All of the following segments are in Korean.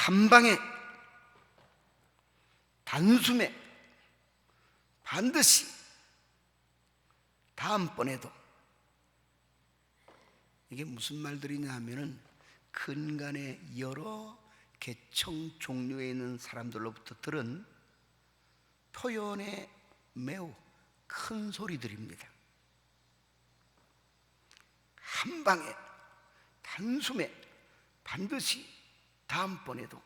한 방에, 단숨에, 반드시, 다음번에도. 이게 무슨 말들이냐 하면은 근간의 여러 계층 종류에 있는 사람들로부터 들은 표현의 매우 큰 소리들입니다. 한 방에, 단숨에, 반드시, 다음번에도.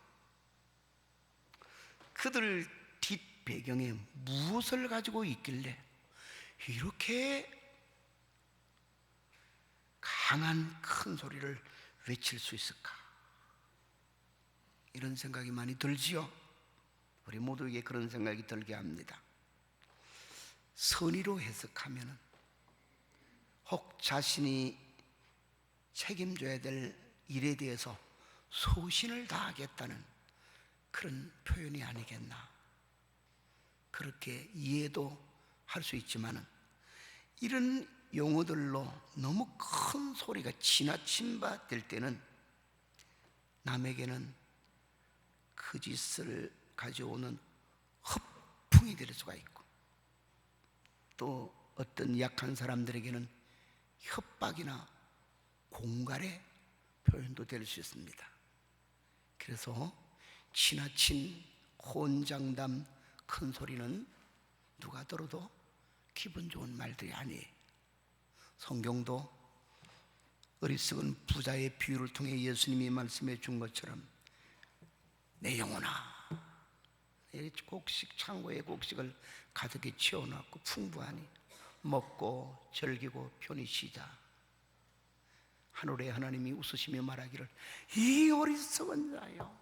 그들 뒷배경에 무엇을 가지고 있길래 이렇게 강한 큰 소리를 외칠 수 있을까? 이런 생각이 많이 들지요. 우리 모두에게 그런 생각이 들게 합니다. 선의로 해석하면 혹 자신이 책임져야 될 일에 대해서 소신을 다하겠다는 그런 표현이 아니겠나. 그렇게 이해도 할 수 있지만은 이런 용어들로 너무 큰 소리가 지나친 바 될 때는 남에게는 그 짓을 가져오는 허풍이 될 수가 있고, 또 어떤 약한 사람들에게는 협박이나 공갈의 표현도 될 수 있습니다. 그래서 지나친 혼장담 큰 소리는 누가 들어도 기분 좋은 말들이 아니에요. 성경도 어리석은 부자의 비유를 통해 예수님이 말씀해 준 것처럼 내 영혼아, 내 곡식 창고에 곡식을 가득히 채워놨고 풍부하니 먹고 즐기고 편히 쉬자. 하늘의 하나님이 웃으시며 말하기를 이 어리석은 자여,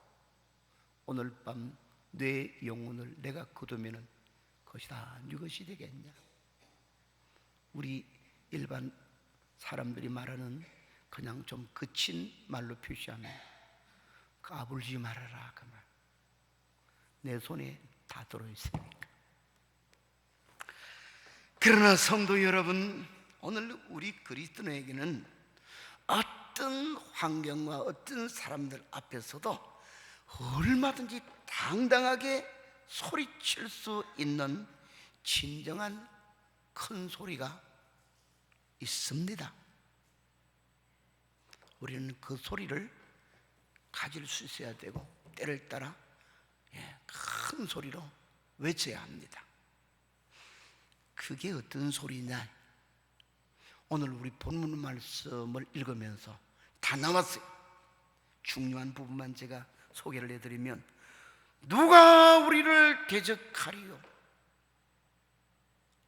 오늘 밤 내 영혼을 내가 거두면은 그것이 다 네 것이 되겠냐. 우리 일반 사람들이 말하는 그냥 좀 거친 말로 표시하면 까불지 말아라, 그 말. 내 손에 다 들어있으니까. 그러나 성도 여러분, 오늘 우리 그리스도인에게는 어떤 환경과 어떤 사람들 앞에서도 얼마든지 당당하게 소리칠 수 있는 진정한 큰 소리가 있습니다. 우리는 그 소리를 가질 수 있어야 되고 때를 따라 큰 소리로 외쳐야 합니다. 그게 어떤 소리냐? 오늘 우리 본문 말씀을 읽으면서 다 나왔어요. 중요한 부분만 제가 소개를 해드리면, 누가 우리를 대적하리요?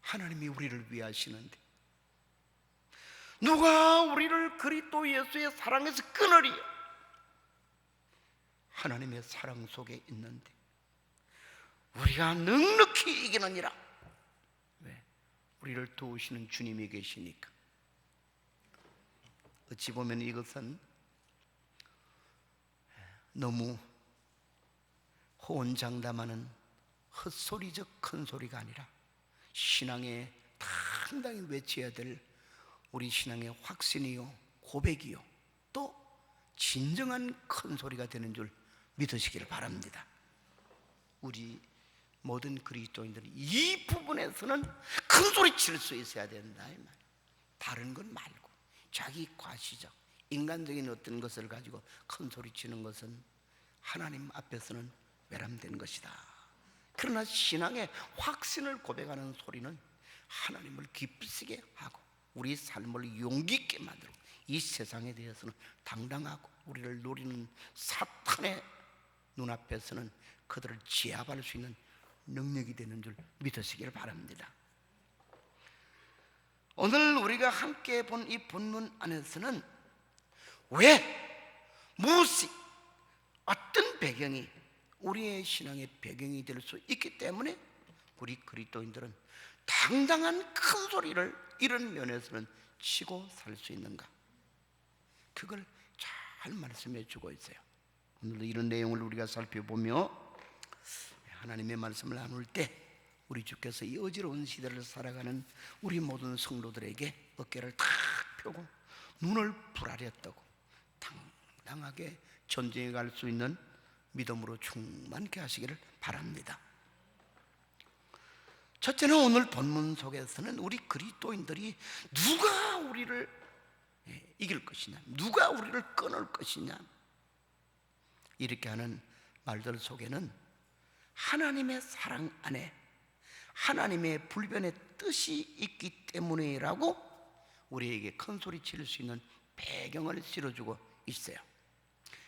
하나님이 우리를 위하시는데 누가 우리를 그리스도 예수의 사랑에서 끊으리요? 하나님의 사랑 속에 있는데 우리가 넉넉히 이기느니라. 왜? 우리를 도우시는 주님이 계시니까. 어찌 보면 이것은 너무 호언장담하는 헛소리적 큰 소리가 아니라 신앙에 당당히 외쳐야 될 우리 신앙의 확신이요, 고백이요, 또 진정한 큰 소리가 되는 줄 믿으시기를 바랍니다. 우리 모든 그리스도인들이 이 부분에서는 큰 소리 칠 수 있어야 된다, 이 말. 다른 건 말고 자기 과시적 인간적인 어떤 것을 가지고 큰 소리 치는 것은 하나님 앞에서는 외람된 것이다. 그러나 신앙의 확신을 고백하는 소리는 하나님을 기쁘시게 하고 우리 삶을 용기 있게 만들고 이 세상에 대해서는 당당하고 우리를 노리는 사탄의 눈앞에서는 그들을 제압할 수 있는 능력이 되는 줄 믿으시길 바랍니다. 오늘 우리가 함께 본 이 본문 안에서는 왜, 무엇이, 어떤 배경이 우리의 신앙의 배경이 될 수 있기 때문에 우리 그리스도인들은 당당한 큰 소리를 이런 면에서는 치고 살 수 있는가, 그걸 잘 말씀해 주고 있어요. 오늘도 이런 내용을 우리가 살펴보며 하나님의 말씀을 나눌 때 우리 주께서 이 어지러운 시대를 살아가는 우리 모든 성도들에게 어깨를 탁 펴고 눈을 부라렸다고 당당하게 전쟁에 갈 수 있는 믿음으로 충만케 하시기를 바랍니다. 첫째는 오늘 본문 속에서는 우리 그리스도인들이 누가 우리를 이길 것이냐, 누가 우리를 끊을 것이냐, 이렇게 하는 말들 속에는 하나님의 사랑 안에 하나님의 불변의 뜻이 있기 때문이라고 우리에게 큰 소리 칠 수 있는 배경을 실어주고 있어요.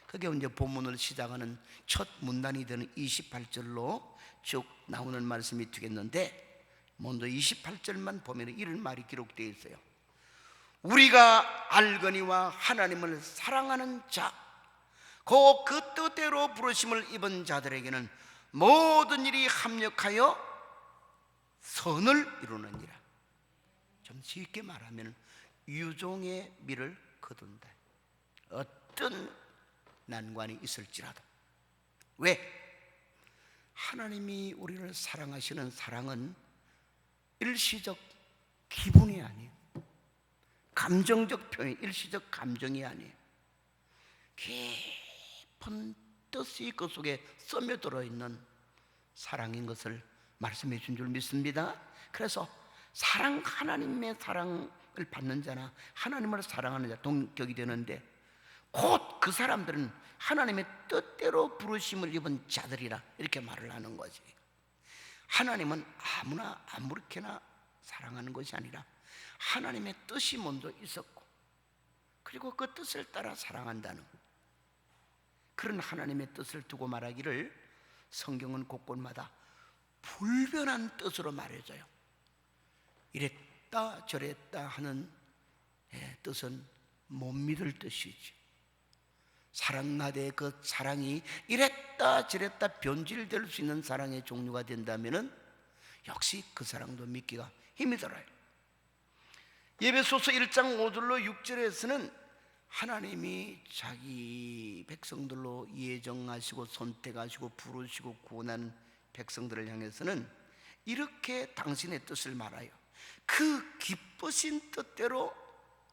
그게 이제 본문을 시작하는 첫 문단이 되는 28절로 쭉 나오는 말씀이 되겠는데, 먼저 28절만 보면 이런 말이 기록되어 있어요. 우리가 알거니와 하나님을 사랑하는 자, 곧 그 뜻대로 부르심을 입은 자들에게는 모든 일이 합력하여 선을 이루느니라. 좀 쉽게 말하면 유종의 미를 거둔다. 어떤 난관이 있을지라도. 왜? 하나님이 우리를 사랑하시는 사랑은 일시적 기분이 아니에요. 감정적 표현, 일시적 감정이 아니에요. 깊은 뜻이 그 속에 스며들어 있는 사랑인 것을 말씀해 준 줄 믿습니다. 그래서 하나님의 사랑을 받는 자나 하나님을 사랑하는 자 동격이 되는데, 곧 그 사람들은 하나님의 뜻대로 부르심을 입은 자들이라 이렇게 말을 하는 거지. 하나님은 아무나 아무렇게나 사랑하는 것이 아니라 하나님의 뜻이 먼저 있었고, 그리고 그 뜻을 따라 사랑한다는 그런 하나님의 뜻을 두고 말하기를 성경은 곳곳마다 불변한 뜻으로 말해줘요. 이랬다 저랬다 하는 뜻은 못 믿을 뜻이지. 사랑하되 그 사랑이 이랬다 저랬다 변질될 수 있는 사랑의 종류가 된다면 역시 그 사랑도 믿기가 힘이 들어요. 에베소서 1장 5절로 6절에서는 하나님이 자기 백성들로 예정하시고 선택하시고 부르시고 구원한 백성들을 향해서는 이렇게 당신의 뜻을 말하여 그 기쁘신 뜻대로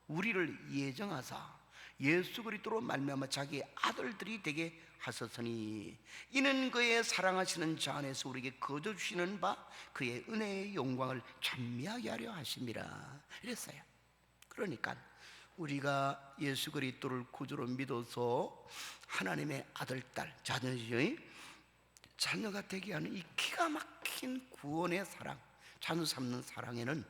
우리를 예정하사 예수 그리스도로 말미암아 자기 아들들이 되게 하셨으니 이는 그의 사랑하시는 자 안에서 우리에게 거저 주시는 바 그의 은혜의 영광을 찬미하게 하려 하심이라 이랬어요. 그러니까 우리가 예수 그리스도를 구주로 믿어서 하나님의 아들, 딸, 자녀가 되게 하는 이 기가 막힌 구원의 사랑, 자녀 삼는 사랑에는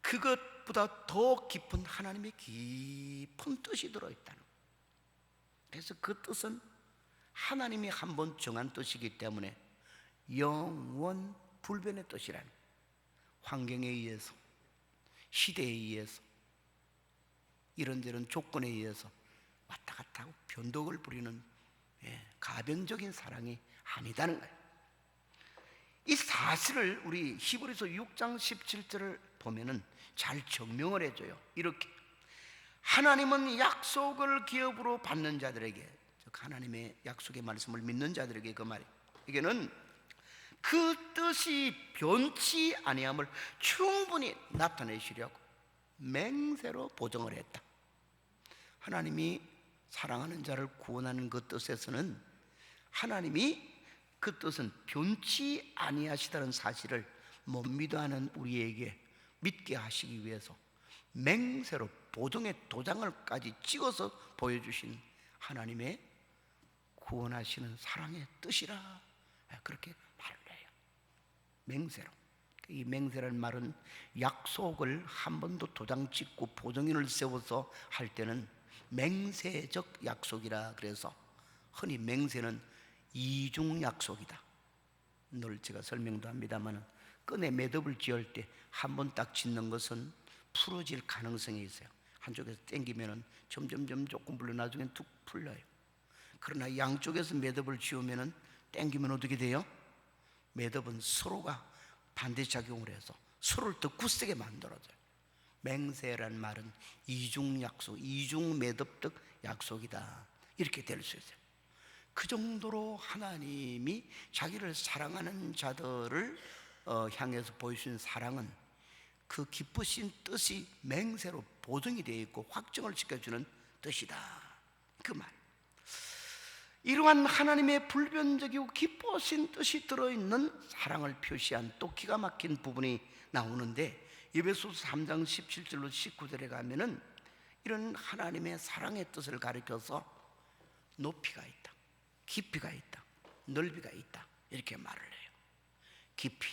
그것보다 더 깊은 하나님의 깊은 뜻이 들어있다는 거예요. 그래서 그 뜻은 하나님이 한번 정한 뜻이기 때문에 영원 불변의 뜻이라는 거예요. 환경에 의해서, 시대에 의해서, 이런저런 조건에 의해서 왔다 갔다 하고 변덕을 부리는 가변적인 사랑이 아니다는 거예요. 이 사실을 우리 히브리서 6장 17절을 보면은 잘 증명을 해줘요. 이렇게 하나님은 약속을 기업으로 받는 자들에게, 즉 하나님의 약속의 말씀을 믿는 자들에게, 그 말이 이게는 그 뜻이 변치 아니함을 충분히 나타내시려고 맹세로 보증을 했다. 하나님이 사랑하는 자를 구원하는 그 뜻에서는 하나님이 그 뜻은 변치 아니하시다는 사실을 못 믿어하는 우리에게 믿게 하시기 위해서 맹세로 보증의 도장을까지 찍어서 보여주신 하나님의 구원하시는 사랑의 뜻이라 그렇게 말을 해요. 맹세로. 이 맹세라는 말은 약속을 한 번도 도장 찍고 보증인을 세워서 할 때는 맹세적 약속이라 그래서 흔히 맹세는 이중 약속이다. 늘 제가 설명도 합니다만 끈에 매듭을 지을 때 한 번 딱 짓는 것은 풀어질 가능성이 있어요. 한쪽에서 당기면 점점 조금 불러 나중엔 툭 풀려요. 그러나 양쪽에서 매듭을 지으면 당기면 어떻게 돼요? 매듭은 서로가 반대작용을 해서 서로를 더 굳세게 만들어줘요. 맹세란 말은 이중 약속, 이중 매듭적 약속이다. 이렇게 될 수 있어요. 그 정도로 하나님이 자기를 사랑하는 자들을 향해서 보여주신 사랑은 그 기쁘신 뜻이 맹세로 보증이 되어 있고 확정을 시켜주는 뜻이다. 그 말. 이러한 하나님의 불변적이고 기뻐하신 뜻이 들어있는 사랑을 표시한 또 기가 막힌 부분이 나오는데, 에베소서 3장 17절로 19절에 가면은 이런 하나님의 사랑의 뜻을 가리켜서 높이가 있다, 깊이가 있다, 넓이가 있다, 이렇게 말을 해요. 깊이,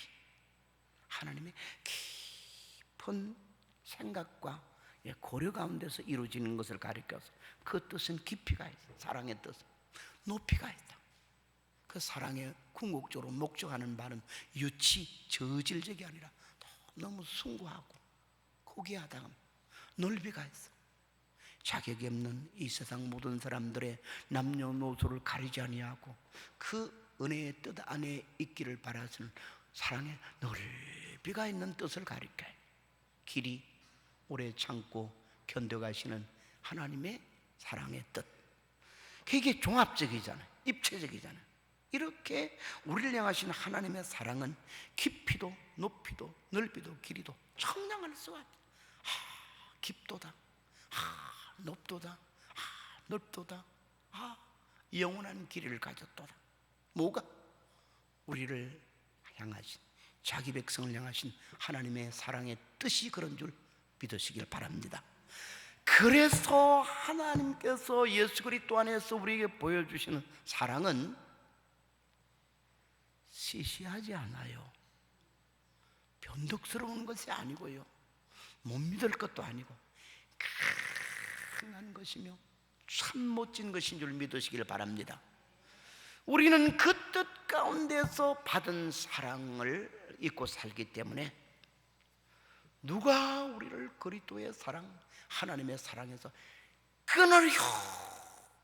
하나님의 깊은 생각과 고려 가운데서 이루어지는 것을 가리켜서 그 뜻은 깊이가 있다, 사랑의 뜻은 높이가 있다. 그 사랑의 궁극적으로 목적하는 바는 유치, 저질적이 아니라 너무 숭고하고 고귀하다, 넓이가 있어. 자격이 없는 이 세상 모든 사람들의 남녀노소를 가리지 아니하고 그 은혜의 뜻 안에 있기를 바라시는 사랑의 넓이가 있는 뜻을 가리켜요. 길이 오래 참고 견뎌가시는 하나님의 사랑의 뜻, 그게 종합적이잖아요, 입체적이잖아요. 이렇게 우리를 향하신 하나님의 사랑은 깊이도 높이도 넓이도 길이도 청량할 수가 없다. 깊도다, 높도다, 넓도다, 영원한 길이를 가졌도다. 뭐가? 우리를 향하신, 자기 백성을 향하신 하나님의 사랑의 뜻이 그런 줄 믿으시길 바랍니다. 그래서 하나님께서 예수 그리스도 안에서 우리에게 보여주시는 사랑은 시시하지 않아요. 변덕스러운 것이 아니고요, 못 믿을 것도 아니고 강한 것이며 참 멋진 것인 줄 믿으시길 바랍니다. 우리는 그 뜻 가운데서 받은 사랑을 잊고 살기 때문에 누가 우리를 그리스도의 사랑, 하나님의 사랑에서 끊으려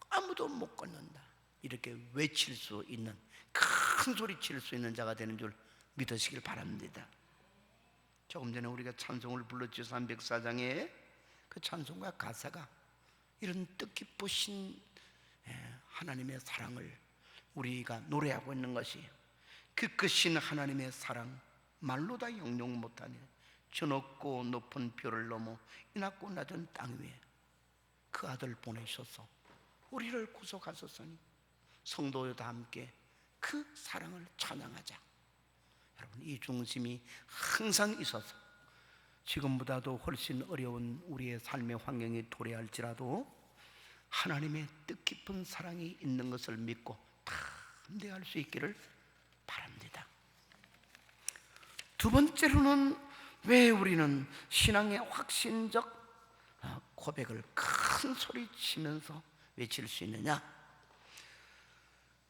아무도 못 끊는다, 이렇게 외칠 수 있는, 큰 소리 칠 수 있는 자가 되는 줄 믿으시길 바랍니다. 조금 전에 우리가 찬송을 불렀죠. 304장에 그 찬송가 가사가 이런 뜻깊으신 하나님의 사랑을 우리가 노래하고 있는 것이에요. 그 크신 하나님의 사랑 말로 다 영영 못하네. 저 높고 높은 별을 넘어 이 낮고 낮은 땅 위에 그 아들 보내셔서 우리를 구속하셨으니 성도여 다 함께 그 사랑을 찬양하자. 여러분, 이 중심이 항상 있어서 지금보다도 훨씬 어려운 우리의 삶의 환경이 도래할지라도 하나님의 뜻깊은 사랑이 있는 것을 믿고 담대할 수 있기를 바랍니다. 두 번째로는 왜 우리는 신앙의 확신적 고백을 큰 소리 치면서 외칠 수 있느냐?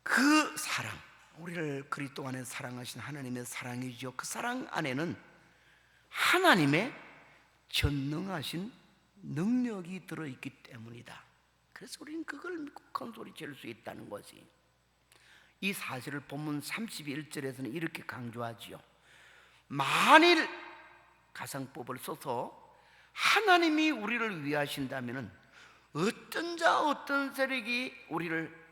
그 사랑, 우리를 그리스도 안에 사랑하신 하나님의 사랑이죠. 그 사랑 안에는 하나님의 전능하신 능력이 들어있기 때문이다. 그래서 우리는 그걸 믿고 큰 소리 칠 수 있다는 것이, 이 사실을 본문 31절에서는 이렇게 강조하지요. 만일 가상법을 써서 하나님이 우리를 위하신다면 어떤 자 어떤 세력이 우리를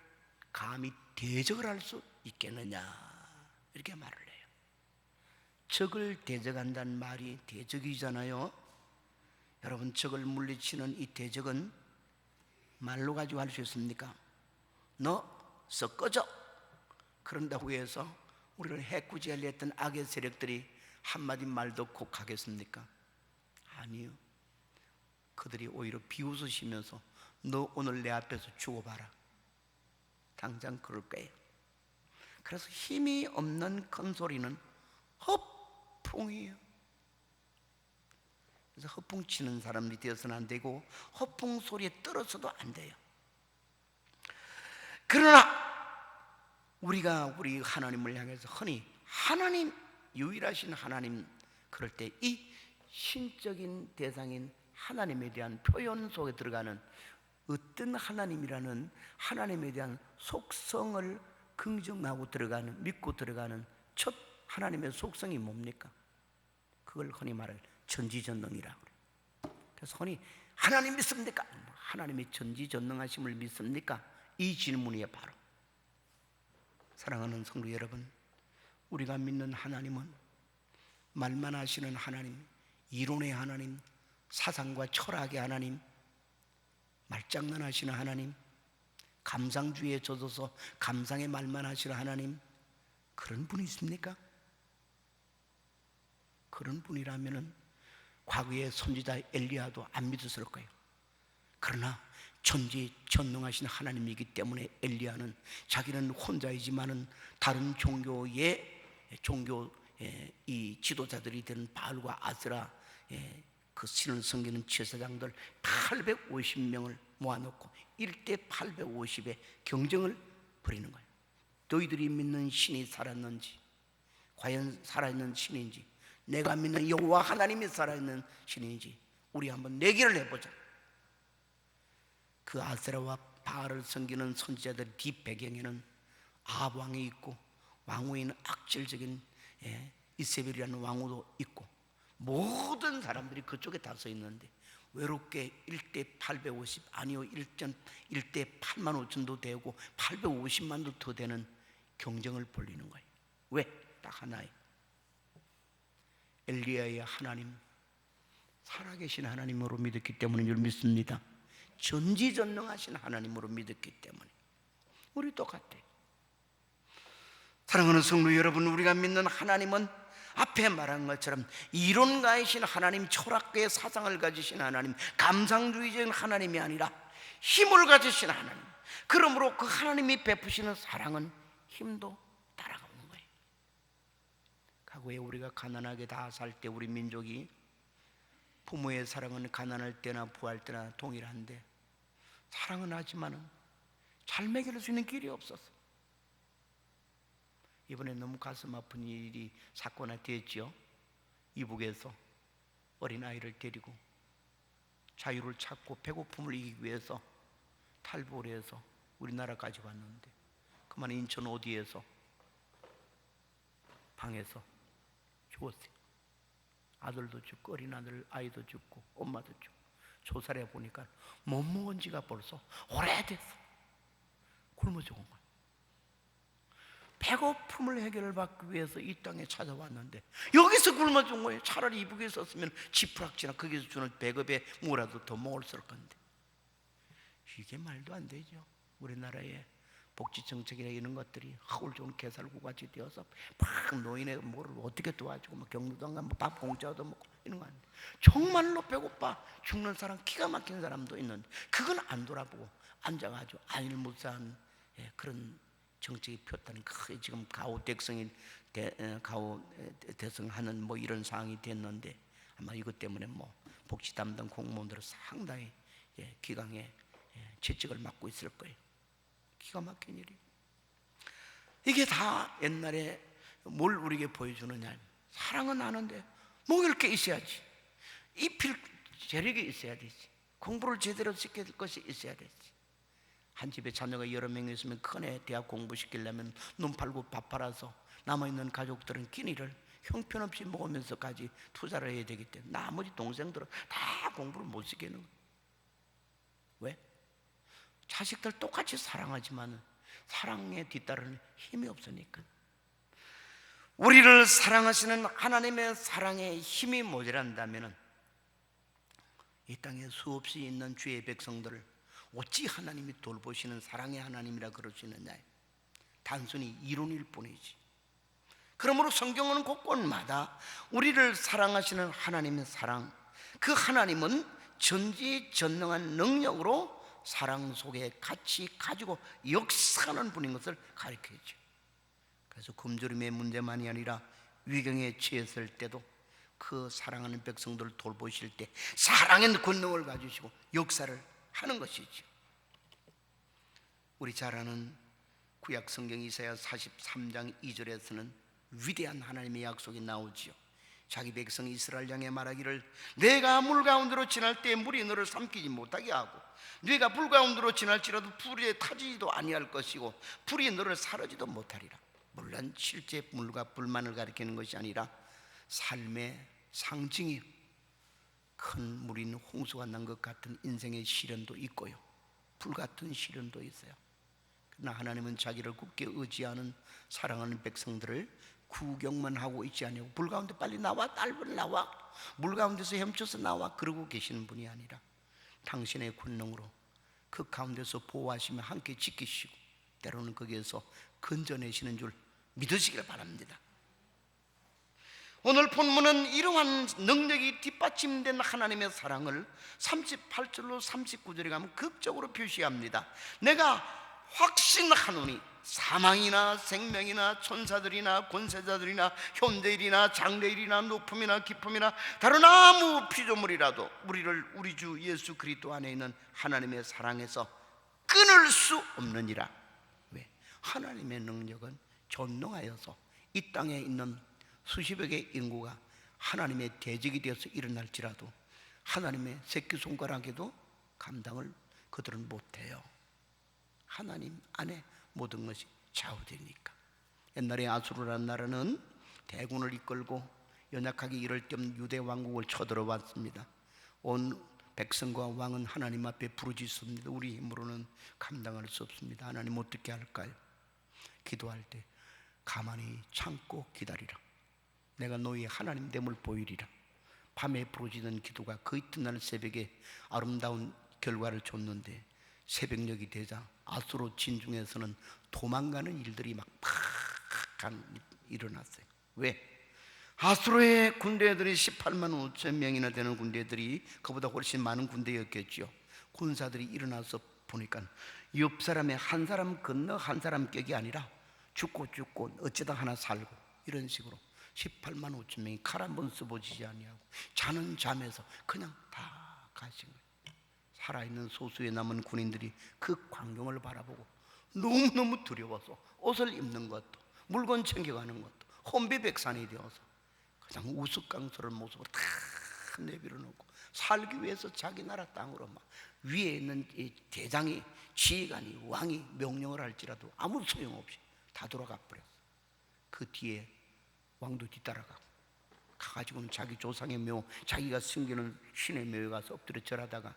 감히 대적을 할 수 있겠느냐, 이렇게 말을 해요. 적을 대적한다는 말이 대적이잖아요. 여러분, 적을 물리치는 이 대적은 말로 가지고 할 수 있습니까? 너 썩어져, 그런다고 해서 우리를 해코지하려 했던 악의 세력들이 한마디 말도 꼭 하겠습니까? 아니요. 그들이 오히려 비웃으시면서 너 오늘 내 앞에서 죽어봐라, 당장 그럴 거예요. 그래서 힘이 없는 큰 소리는 허풍이에요. 그래서 허풍 치는 사람이 되어서는 안 되고 허풍 소리에 떨어져도 안 돼요. 그러나 우리가 우리 하나님을 향해서 흔히 하나님, 유일하신 하나님, 그럴 때 이 신적인 대상인 하나님에 대한 표현 속에 들어가는 어떤 하나님이라는 하나님에 대한 속성을 긍정하고 들어가는, 믿고 들어가는 첫 하나님의 속성이 뭡니까? 그걸 흔히 말할 전지전능이라고 그래요. 그래서 흔히 하나님 믿습니까? 하나님의 전지전능하심을 믿습니까? 이 질문이에요. 바로 사랑하는 성도 여러분, 우리가 믿는 하나님은 말만 하시는 하나님, 이론의 하나님, 사상과 철학의 하나님, 말장난하시는 하나님, 감상주의에 젖어서 감상의 말만 하시는 하나님, 그런 분이 있습니까? 그런 분이라면은 과거의 선지자 엘리야도 안 믿었을 거예요. 그러나 전지전능하신 하나님이기 때문에 엘리야는 자기는 혼자이지만은 다른 종교의 이 지도자들이 되는 바알과 아스라 그 신을 섬기는 제사장들 850명을 모아놓고 1대 850의 경쟁을 벌이는 거예요. 너희들이 믿는 신이 살았는지, 과연 살아있는 신인지, 내가 믿는 여호와 하나님이 살아있는 신인지 우리 한번 내기를 해보자. 그 아세라와 바알을 섬기는 선지자들 뒷배경에는 아합 왕이 있고 왕후에 있는 악질적인 이세벨이라는 왕후도 있고 모든 사람들이 그쪽에 다 서 있는데 외롭게 1대 850 아니요 1대 8만 5천도 되고 850만도 더 되는 경쟁을 벌이는 거예요. 왜? 딱 하나예요. 엘리야의 하나님, 살아계신 하나님으로 믿었기 때문에 늘 믿습니다. 전지전능하신 하나님으로 믿었기 때문에. 우리 똑같아요. 사랑하는 성도 여러분, 우리가 믿는 하나님은 앞에 말한 것처럼 이론가이신 하나님, 철학계의 사상을 가지신 하나님, 감상주의적인 하나님이 아니라 힘을 가지신 하나님. 그러므로 그 하나님이 베푸시는 사랑은 힘도 따라가는 거예요. 과거에 우리가 가난하게 다 살 때 우리 민족이 부모의 사랑은 가난할 때나 부할 때나 동일한데 사랑은 하지만은 잘 먹일 수 있는 길이 없었어. 이번에 너무 가슴 아픈 일이 사건이 됐지요. 이북에서 어린아이를 데리고 자유를 찾고 배고픔을 이기기 위해서 탈북을 해서 우리나라까지 왔는데 그만 인천 어디에서 방에서 죽었어요. 아들도 죽고 어린아들 아이도 죽고 엄마도 죽고 조사를 해보니까 못 먹은 지가 벌써 오래됐어. 굶어 죽은 거야. 배고픔을 해결받기 위해서 이 땅에 찾아왔는데 여기서 굶어 죽은 거예요. 차라리 이북에 있었으면 지푸락지나 거기서 주는 배급에 뭐라도 더 먹었을 건데 이게 말도 안 되죠. 우리나라의 복지정책이나 이런 것들이 하울 좋은 개살구같이 되어서 막 노인의 뭐를 어떻게 도와주고 뭐 경로당 가면 밥 공짜도 먹고 이런 거 아닌데 정말로 배고파 죽는 사람, 기가 막힌 사람도 있는데 그건 안 돌아보고 앉아가지고 안일무사한 그런 정책이 폈다는 그 지금 가오 대성이 가오 대성하는 뭐 이런 상황이 됐는데 아마 이것 때문에 뭐 복지 담당 공무원들은 상당히 기강에 채찍을 맞고 있을 거예요. 기가 막힌 일이. 이게 다 옛날에 뭘 우리에게 보여주느냐? 사랑은 아는데 먹을 게 있어야지. 입힐 재력이 있어야 되지. 공부를 제대로 시킬 것이 있어야 되지. 한 집에 자녀가 여러 명 있으면 큰애 대학 공부시키려면 눈 팔고 밥 팔아서 남아있는 가족들은 끼니를 형편없이 먹으면서까지 투자를 해야 되기 때문에 나머지 동생들은 다 공부를 못 시키는 거예요. 왜? 자식들 똑같이 사랑하지만 사랑에 뒤따르는 힘이 없으니까. 우리를 사랑하시는 하나님의 사랑에 힘이 모자란다면 이 땅에 수없이 있는 주의 백성들을 어찌 하나님이 돌보시는 사랑의 하나님이라 그러시느냐? 단순히 이론일 뿐이지. 그러므로 성경은 곳곳마다 우리를 사랑하시는 하나님의 사랑, 그 하나님은 전지전능한 능력으로 사랑 속에 같이 가지고 역사하는 분인 것을 가르쳐주죠. 그래서 굶주림의 문제만이 아니라 위경에 처했을 때도 그 사랑하는 백성들을 돌보실 때 사랑의 권능을 가지시고 역사를 하는 것이죠. 우리 잘 아는 구약 성경 이사야 43장 2절에서는 위대한 하나님의 약속이 나오지요. 자기 백성 이스라엘 향해 말하기를 내가 물 가운데로 지날 때 물이 너를 삼키지 못하게 하고 네가 불 가운데로 지날지라도 불에 타지도 아니할 것이고 불이 너를 사르지도 못하리라. 물론 실제 물과 불만을 가리키는 것이 아니라 삶의 상징이요. 큰 물인 홍수가 난 것 같은 인생의 시련도 있고요. 불같은 시련도 있어요. 그러나 하나님은 자기를 굳게 의지하는 사랑하는 백성들을 구경만 하고 있지 아니고 불 가운데 빨리 나와, 딸들 나와, 물 가운데서 헤엄쳐서 나와 그러고 계시는 분이 아니라 당신의 권능으로 그 가운데서 보호하시며 함께 지키시고 때로는 거기에서 건져내시는 줄 믿으시길 바랍니다. 오늘 본문은 이러한 능력이 뒷받침된 하나님의 사랑을 38절로 39절에 가면 극적으로 표시합니다. 내가 확신하노니 사망이나 생명이나 천사들이나 권세자들이나 현대일이나 장래일이나 높음이나 깊음이나 다른 아무 피조물이라도 우리를 우리 주 예수 그리스도 안에 있는 하나님의 사랑에서 끊을 수 없느니라. 왜? 하나님의 능력은 전능하여서 이 땅에 있는 수십여 개의 인구가 하나님의 대적이 되어서 일어날지라도 하나님의 새끼손가락에도 감당을 그들은 못해요. 하나님 안에 모든 것이 좌우되니까. 옛날에 아수르라는 나라는 대군을 이끌고 연약하게 이럴 때 없는 유대 왕국을 쳐들어왔습니다. 온 백성과 왕은 하나님 앞에 부르짖습니다. 우리 힘으로는 감당할 수 없습니다. 하나님 어떻게 할까요? 기도할 때 가만히 참고 기다리라. 내가 너희 하나님 됨을 보이리라. 밤에 부르짖는 기도가 그 이튿날 새벽에 아름다운 결과를 줬는데 새벽녘이 되자 아수르 진중에서는 도망가는 일들이 막 일어났어요. 왜? 아수르의 군대들이 18만 5천 명이나 되는 군대들이 그보다 훨씬 많은 군대였겠죠. 군사들이 일어나서 보니까 옆 사람의 한 사람 건너 한 사람 격이 아니라 죽고 어쩌다 하나 살고 이런 식으로 18만 5천 명이 칼 한 번 써보지지 아니하고 자는 잠에서 그냥 다 가신 거예요. 살아있는 소수의 남은 군인들이 그 광경을 바라보고 너무너무 두려워서 옷을 입는 것도 물건 챙겨가는 것도 혼비백산이 되어서 그냥 우스꽝스러운 모습으로 다 내버려 놓고 살기 위해서 자기 나라 땅으로 막 위에 있는 이 대장이 지휘관이 왕이 명령을 할지라도 아무 소용없이 다 돌아가 버렸어. 그 뒤에 왕도 뒤따라가고 가가지고는 자기 조상의 묘, 자기가 숨기는 신의 묘에 가서 엎드려 절하다가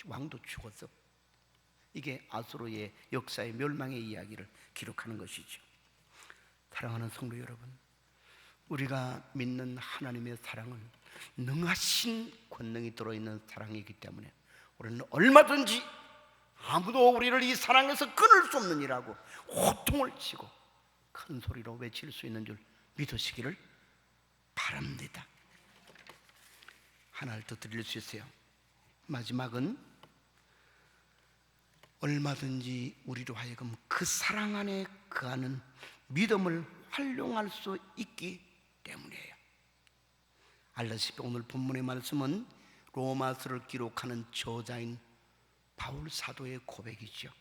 왕도 죽었어. 이게 아수르의 역사의 멸망의 이야기를 기록하는 것이죠. 사랑하는 성도 여러분, 우리가 믿는 하나님의 사랑은 능하신 권능이 들어있는 사랑이기 때문에 우리는 얼마든지 아무도 우리를 이 사랑에서 끊을 수 없는 이라고 호통을 치고 큰 소리로 외칠 수 있는 줄 믿으시기를 바랍니다. 하나를 더 드릴 수 있어요. 마지막은 얼마든지 우리로 하여금 그 사랑 안에 거하는 믿음을 활용할 수 있기 때문이에요. 알다시피 오늘 본문의 말씀은 로마서를 기록하는 저자인 바울 사도의 고백이죠.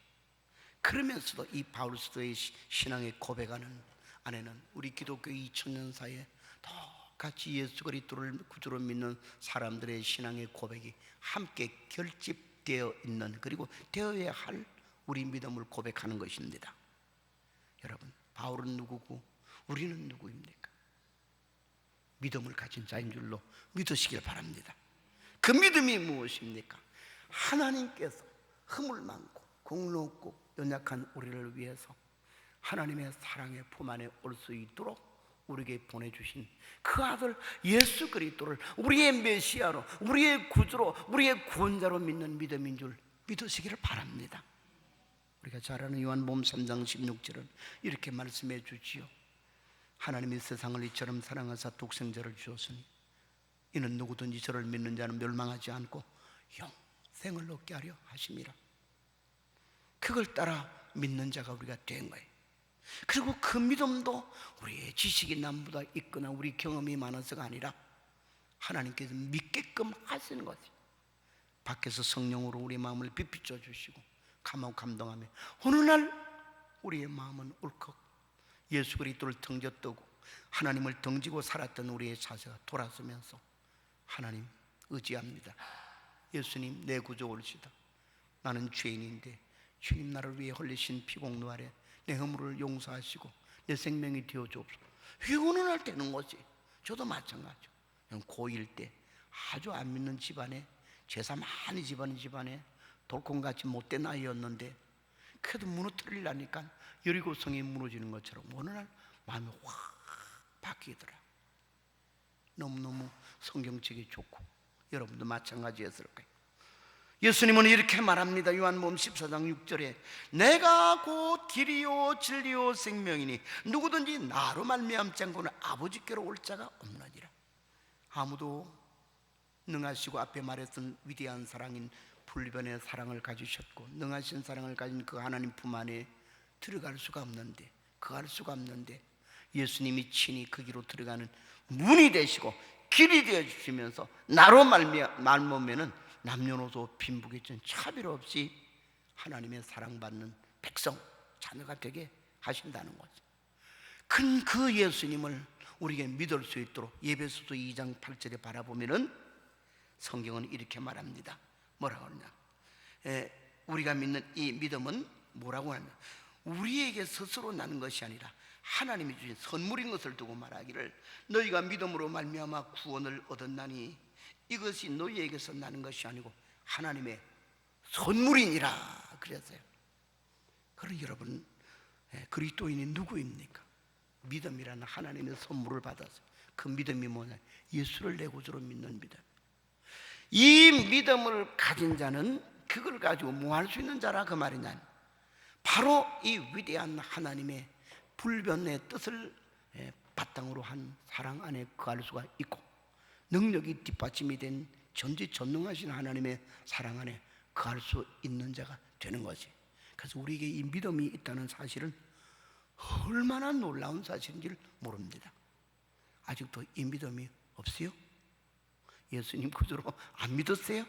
그러면서도 이 바울 사도의 신앙의 고백하는 안에는 우리 기독교 2000년 사이에 똑같이 예수 그리스도를 구주로 믿는 사람들의 신앙의 고백이 함께 결집되어 있는, 그리고 되어야 할 우리 믿음을 고백하는 것입니다. 여러분, 바울은 누구고 우리는 누구입니까? 믿음을 가진 자인 줄로 믿으시길 바랍니다. 그 믿음이 무엇입니까? 하나님께서 허물 많고 공로없고 연약한 우리를 위해서 하나님의 사랑의 품 안에 올 수 있도록 우리에게 보내주신 그 아들 예수 그리스도를 우리의 메시아로, 우리의 구주로, 우리의 구원자로 믿는 믿음인 줄 믿으시기를 바랍니다. 우리가 잘 아는 요한복음 3장 16절은 이렇게 말씀해 주지요. 하나님이 세상을 이처럼 사랑하사 독생자를 주었으니 이는 누구든지 저를 믿는 자는 멸망하지 않고 영생을 얻게 하려 하심이라. 그걸 따라 믿는 자가 우리가 된 거예요. 그리고 그 믿음도 우리의 지식이 남보다 있거나 우리 경험이 많아서가 아니라 하나님께서 믿게끔 하시는 거지. 밖에서 성령으로 우리 마음을 비비춰 주시고 감하고 감동하며 어느 날 우리의 마음은 울컥 예수 그리스도를 등졌더고 하나님을 등지고 살았던 우리의 자세가 돌아서면서 하나님 의지합니다. 예수님 내 구주올시다. 나는 죄인인데 주님 나를 위해 흘리신 피공로 아래 내 허물을 용서하시고 내 생명이 되어 주옵소서. 이거는 할 때는 거지. 저도 마찬가지죠. 고1 때 아주 안 믿는 집안에, 제사 많이 집안인 집안에 돌콩같이 못된 아이였는데 그래도 무너뜨리려니까 여리고성이 무너지는 것처럼 어느 날 마음이 확 바뀌더라. 너무너무 성경책이 좋고 여러분도 마찬가지였을 거예요. 예수님은 이렇게 말합니다. 요한복음 14장 6절에 내가 곧 길이요 진리요 생명이니 누구든지 나로 말미암지 않고는 아버지께로 올 자가 없느니라. 아무도 능하시고 앞에 말했던 위대한 사랑인 불변의 사랑을 가지셨고 능하신 사랑을 가진 그 하나님 품 안에 들어갈 수가 없는데, 거할 수가 없는데 예수님이 친히 그 길로 들어가는 문이 되시고 길이 되어 주시면서 나로 말미암으면은 남녀노소 빈부귀천 차별 없이 하나님의 사랑받는 백성, 자녀가 되게 하신다는 거죠. 그 예수님을 우리에게 믿을 수 있도록 에베소서 2장 8절에 바라보면은 성경은 이렇게 말합니다. 뭐라고 하느냐? 우리가 믿는 이 믿음은 뭐라고 하느냐? 우리에게 스스로 나는 것이 아니라 하나님이 주신 선물인 것을 두고 말하기를 너희가 믿음으로 말미암아 구원을 얻었나니 이것이 너희에게서 나는 것이 아니고 하나님의 선물이니라 그랬어요. 그럼 여러분, 그리스도인이 누구입니까? 믿음이라는 하나님의 선물을 받았어요. 그 믿음이 뭐냐? 예수를 내 구주로 믿는 믿음. 이 믿음을 가진 자는 그걸 가지고 뭐 할 수 있는 자라 그 말이냐? 바로 이 위대한 하나님의 불변의 뜻을 바탕으로 한 사랑 안에 거할 수가 있고 능력이 뒷받침이 된 전지전능하신 하나님의 사랑 안에 거할 수 있는 자가 되는 거지. 그래서 우리에게 이 믿음이 있다는 사실은 얼마나 놀라운 사실인지를 모릅니다. 아직도 이 믿음이 없어요? 예수님 구주로 안 믿었어요?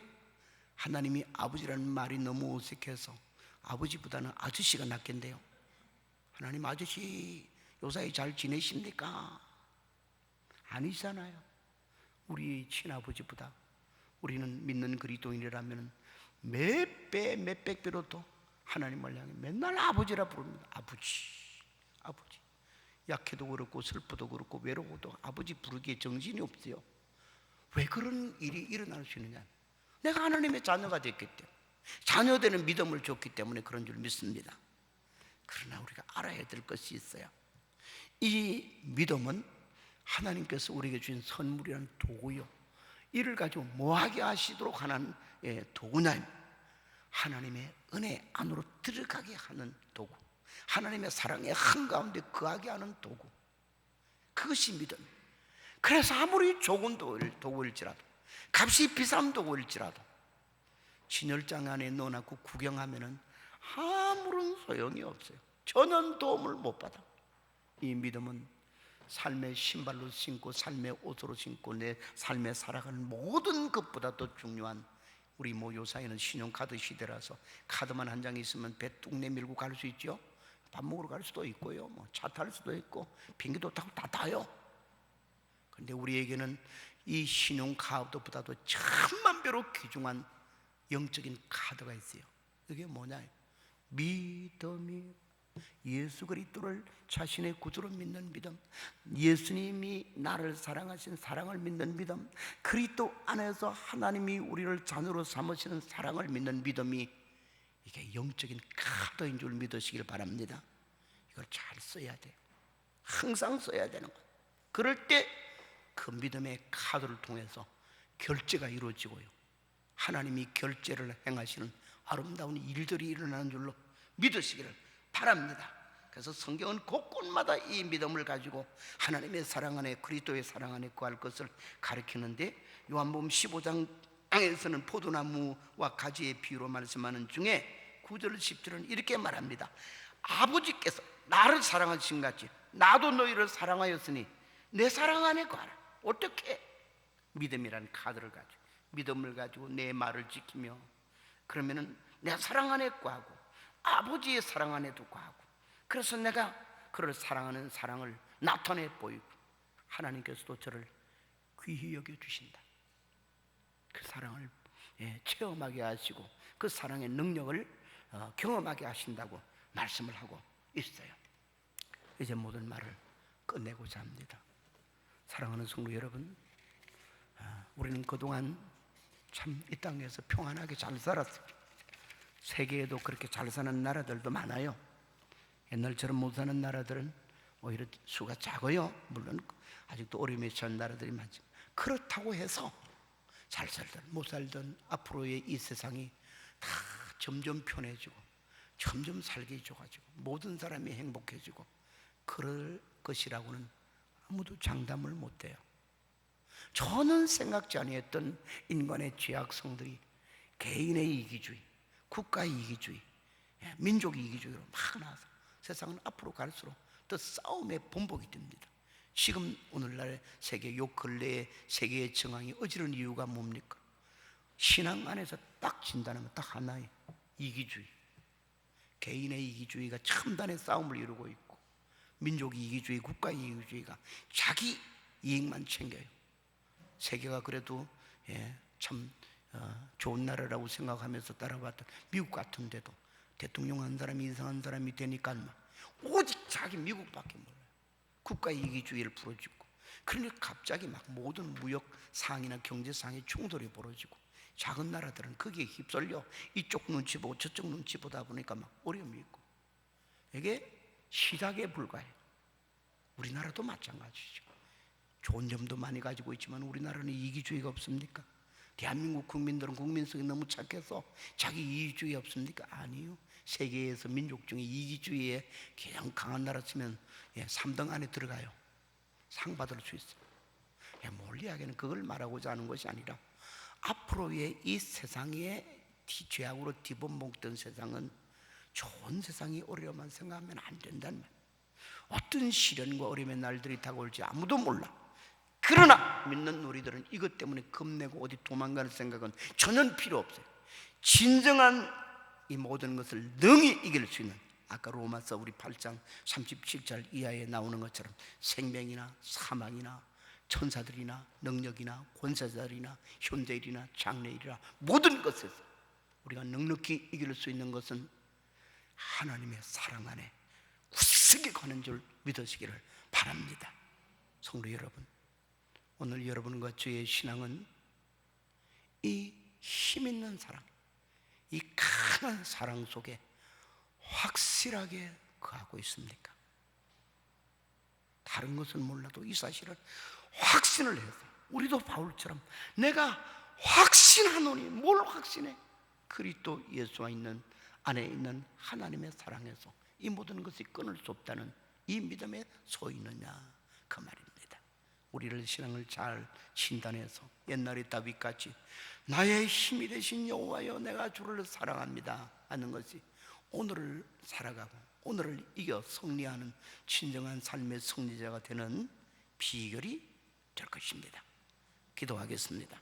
하나님이 아버지라는 말이 너무 어색해서 아버지보다는 아저씨가 낫겠는데요. 하나님 아저씨 요사이 잘 지내십니까? 아니잖아요. 우리 친아버지보다 우리는 믿는 그리스도인이라면 몇 배, 몇백 배로 더 하나님을 향해 맨날 아버지라 부릅니다. 아버지, 아버지. 약해도 그렇고 슬프도 그렇고 외로워도 아버지 부르기에 정신이 없어요. 왜 그런 일이 일어날 수 있느냐? 내가 하나님의 자녀가 됐기 때문에, 자녀되는 믿음을 줬기 때문에 그런 줄 믿습니다. 그러나 우리가 알아야 될 것이 있어요. 이 믿음은 하나님께서 우리에게 주신 선물이라는 도구요, 이를 가지고 뭐하게 하시도록 하는 도구냐? 하나님의 은혜 안으로 들어가게 하는 도구, 하나님의 사랑의 한가운데 거하게 하는 도구, 그것이 믿음. 그래서 아무리 좋은 도구일지라도, 값이 비싼 도구일지라도 진열장 안에 넣어놓고 구경하면은 아무런 소용이 없어요. 전혀 도움을 못 받아. 이 믿음은 삶의 신발로 신고 삶의 옷으로 신고 내 삶에 살아가는 모든 것보다 더 중요한, 우리 요사이는 신용카드 시대라서 카드만 한 장 있으면 배 뚝 내밀고 갈 수 있죠. 밥 먹으러 갈 수도 있고요, 차 탈 수도 있고 비행기도 타고 다 타요. 그런데 우리에게는 이 신용카드보다도 천만 배로 귀중한 영적인 카드가 있어요. 그게 뭐냐? 믿음이 예수 그리스도를 자신의 구주로 믿는 믿음, 예수님이 나를 사랑하신 사랑을 믿는 믿음, 그리스도 안에서 하나님이 우리를 자녀로 삼으시는 사랑을 믿는 믿음이 이게 영적인 카드인 줄 믿으시길 바랍니다. 이걸 잘 써야 돼요. 항상 써야 되는 거예요. 그럴 때 그 믿음의 카드를 통해서 결제가 이루어지고요, 하나님이 결제를 행하시는 아름다운 일들이 일어나는 줄로 믿으시기를 바랍니다. 그래서 성경은 곳곳마다 이 믿음을 가지고 하나님의 사랑 안에, 그리스도의 사랑 안에 거할 것을 가르치는데, 요한복음 15장에서는 포도나무와 가지의 비유로 말씀하는 중에 9절 10절은 이렇게 말합니다. 아버지께서 나를 사랑하신 같이 나도 너희를 사랑하였으니 내 사랑 안에 거하라. 어떻게? 믿음이라는 카드를 가지고, 믿음을 가지고 내 말을 지키며, 그러면은 내 사랑 안에 거하고 아버지의 사랑 안에도 거하고, 그래서 내가 그를 사랑하는 사랑을 나타내 보이고 하나님께서도 저를 귀히 여겨 주신다. 그 사랑을 체험하게 하시고 그 사랑의 능력을 경험하게 하신다고 말씀을 하고 있어요. 이제 모든 말을 끝내고자 합니다. 사랑하는 성도 여러분, 우리는 그동안 참 이 땅에서 평안하게 잘 살았어요. 세계에도 그렇게 잘 사는 나라들도 많아요. 옛날처럼 못 사는 나라들은 오히려 수가 작아요. 물론 아직도 어려움에 처한 나라들이 많지만, 그렇다고 해서 잘 살든 못 살든 앞으로의 이 세상이 다 점점 편해지고 점점 살기 좋아지고 모든 사람이 행복해지고 그럴 것이라고는 아무도 장담을 못해요. 저는 생각지 아니했던 인간의 죄악성들이 개인의 이기주의, 국가의 이기주의, 민족 이기주의로 막 나와서 세상은 앞으로 갈수록 더 싸움의 본보기 됩니다. 지금 오늘날 세계 요 근래의 세계의 정황이 어지러운 이유가 뭡니까? 신앙 안에서 딱 진단하면 딱 하나예요. 이기주의. 개인의 이기주의가 첨단의 싸움을 이루고 있고 민족 이기주의, 국가 이기주의가 자기 이익만 챙겨요. 세계가 그래도 참 좋은 나라라고 생각하면서 따라봤던 미국 같은데도 대통령 한 사람이 이상한 사람이 되니까 오직 자기 미국밖에 몰라요. 국가 이기주의를 부러지고 그러니까 갑자기 막 모든 무역 상이나 경제 상의 충돌이 벌어지고 작은 나라들은 거기에 휩쓸려 이쪽 눈치 보고 저쪽 눈치 보다 보니까 막 어려움이 있고 이게 시작에 불과해요. 우리나라도 마찬가지죠. 좋은 점도 많이 가지고 있지만 우리나라는 이기주의가 없습니까? 대한민국 국민들은 국민성이 너무 착해서 자기 이기주의 없습니까? 아니요. 세계에서 민족 중에 이기주의에 가장 강한 나라 치면 3등 안에 들어가요. 상 받을 수 있어요. 뭘 이야기는 그걸 말하고자 하는 것이 아니라 앞으로의 이 세상에 죄악으로 뒤범벅된 세상은 좋은 세상이 오려만 생각하면 안 된다는 말. 어떤 시련과 어려움의 날들이 다가올지 아무도 몰라. 그러나 믿는 우리들은 이것 때문에 겁내고 어디 도망가는 생각은 전혀 필요 없어요. 진정한 이 모든 것을 능히 이길 수 있는, 아까 로마서 우리 8장 37절 이하에 나오는 것처럼 생명이나 사망이나 천사들이나 능력이나 권세자들이나 현대일이나 장래일이나 모든 것에서 우리가 넉넉히 이길 수 있는 것은 하나님의 사랑 안에 굳세게 가는 줄 믿으시기를 바랍니다. 성도 여러분, 오늘 여러분과 저의 신앙은 이 힘있는 사랑, 이 강한 사랑 속에 확실하게 거하고 있습니까? 다른 것은 몰라도 이 사실을 확신을 해서 우리도 바울처럼 내가 확신하노니 뭘 확신해? 그리스도 예수와 있는 안에 있는 하나님의 사랑에서 이 모든 것이 끊을 수 없다는 이 믿음에 서 있느냐 그 말입니다. 우리를 신앙을 잘 진단해서 옛날에 다윗같이 나의 힘이 되신 여호와여 내가 주를 사랑합니다 하는 것이 오늘을 살아가고 오늘을 이겨 승리하는 진정한 삶의 승리자가 되는 비결이 될 것입니다. 기도하겠습니다.